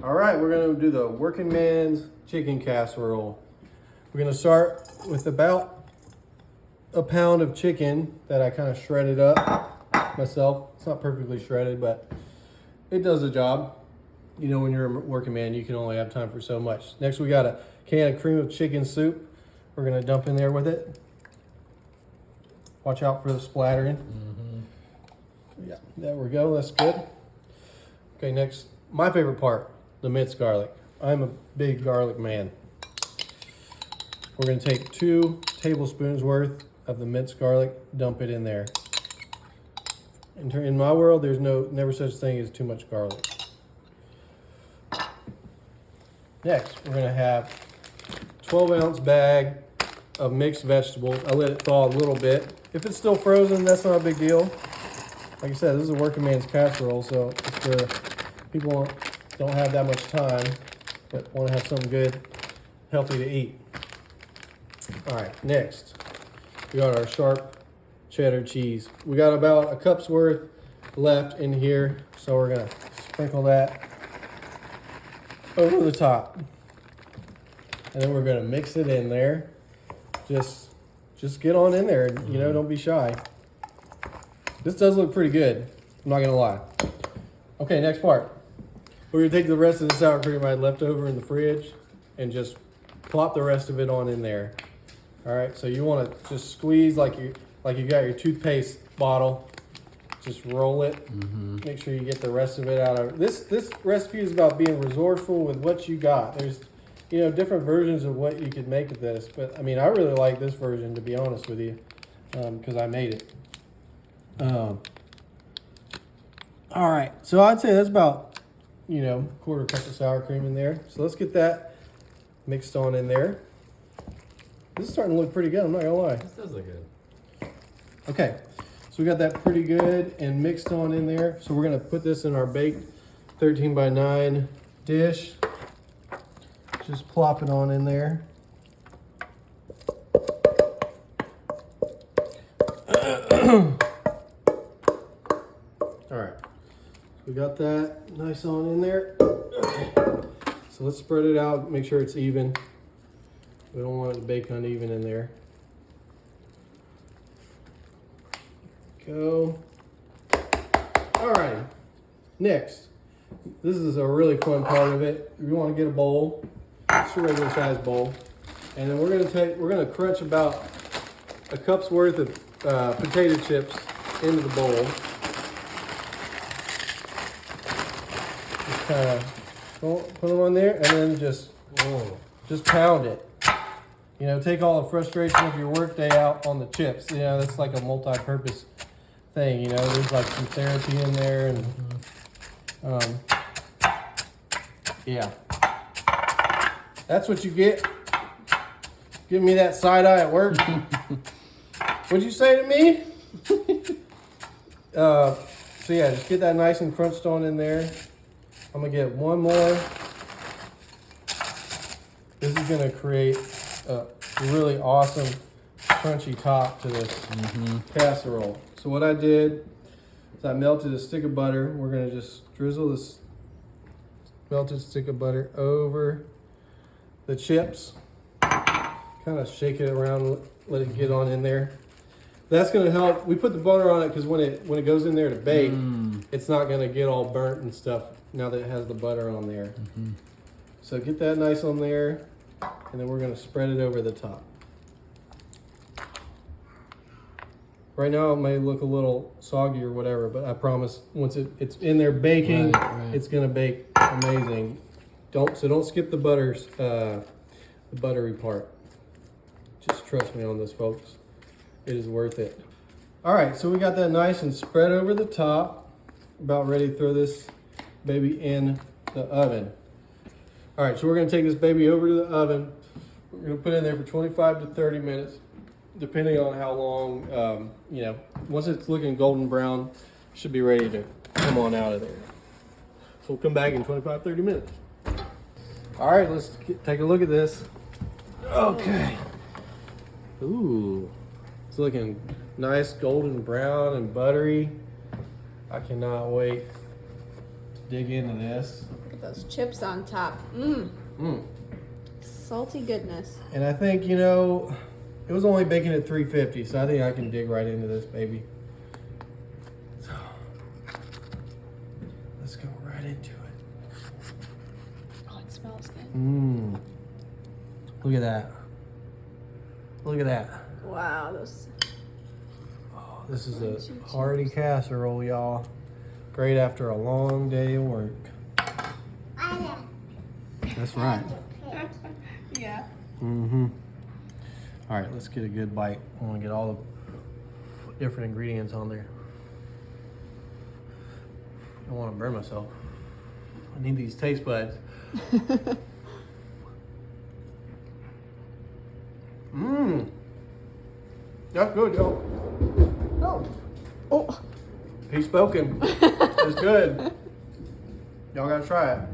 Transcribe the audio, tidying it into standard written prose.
All right, we're gonna do the working man's chicken casserole. We're gonna start with about a pound of chicken that I kind of shredded up myself. It's not perfectly shredded, but it does the job. You know, when you're a working man, you can only have time for so much. Next, we got a can of cream of chicken soup. We're gonna dump in there with it. Watch out for the splattering. Yeah, there we go, that's good. Okay, next, my favorite part, the minced garlic. I'm a big garlic man. We're gonna take 2 tablespoons worth of the minced garlic, dump it in there. In my world, there's never such thing as too much garlic. Next, we're gonna have 12-ounce bag of mixed vegetables. I let it thaw a little bit. If it's still frozen, that's not a big deal. Like I said, this is a working man's casserole, so it's for people who don't have that much time, but want to have something good, healthy to eat. All right, next, we got our sharp cheddar cheese. We got about a cup's worth left in here, so we're gonna sprinkle that over the top. And then we're gonna mix it in there. Just get on in there, you know, don't be shy. This does look pretty good, I'm not gonna lie. Okay, next part. We're gonna take the rest of the sour cream I had left over in the fridge and just plop the rest of it on in there. All right, so you wanna just squeeze like you got your toothpaste bottle. Just roll it, make sure you get the rest of it out of it. This recipe is about being resourceful with what you got. There's, you know, different versions of what you could make with this, but I mean, I really like this version, to be honest with you, because I made it. All right, so I'd say that's about, you know, 1/4 cup of sour cream in there. So let's get that mixed on in there. This is starting to look pretty good, I'm not gonna lie. This does look good. Okay, so we got that pretty good and mixed on in there. So we're gonna put this in our baked 13 by 9 dish. Just plop it on in there. All right, so we got that nice on in there. Okay. So let's spread it out, make sure it's even. We don't want it to bake uneven in there. Go. All right, next, this is a really fun part of it. You want to get a bowl, just a regular size bowl, and then we're gonna crunch about a cup's worth of potato chips into the bowl. Just kind of put them on there, and then just pound it. You know, take all the frustration of your workday out on the chips. You know, that's like a multi-purpose thing. You know, there's like some therapy in there, and yeah, that's what you get. Give me that side eye at work. What'd you say to me? So yeah, just get that nice and crunched on in there. I'm gonna get one more. This is gonna create a really awesome crunchy top to this casserole. So what I did is I melted a stick of butter. We're gonna just drizzle this melted stick of butter over the chips. Kind of shake it around, let it get on in there. That's gonna help. We put the butter on it because when it goes in there to bake, it's not gonna get all burnt and stuff now that it has the butter on there. So get that nice on there, and then we're gonna spread it over the top. Right now it may look a little soggy or whatever, but I promise once it's in there baking, it's gonna bake amazing. Don't skip the butters, the buttery part. Just trust me on this, folks. It is worth it. All right, so we got that nice and spread over the top. About ready to throw this baby in the oven. All right, so we're gonna take this baby over to the oven. We're gonna put it in there for 25 to 30 minutes, depending on how long, you know, once it's looking golden brown, it should be ready to come on out of there. So we'll come back in 25, 30 minutes. All right, let's take a look at this. Okay. Ooh, it's looking nice golden brown and buttery. I cannot wait to dig into this. those chips on top. Mmm. Mm. Salty goodness. And I think, you know, it was only baking at 350, so I think I can dig right into this baby. So, let's go right into it. Oh, it smells good. Mmm. Look at that. Look at that. Wow, those. Oh, this is a hearty casserole, y'all. Great after a long day of work. That's right. Yeah. Mm-hmm. All right, let's get a good bite. I want to get all the different ingredients on there. I don't want to burn myself. I need these taste buds. Mmm. That's good, y'all. Oh. Oh. He's spoken. It's good. Y'all gotta try it.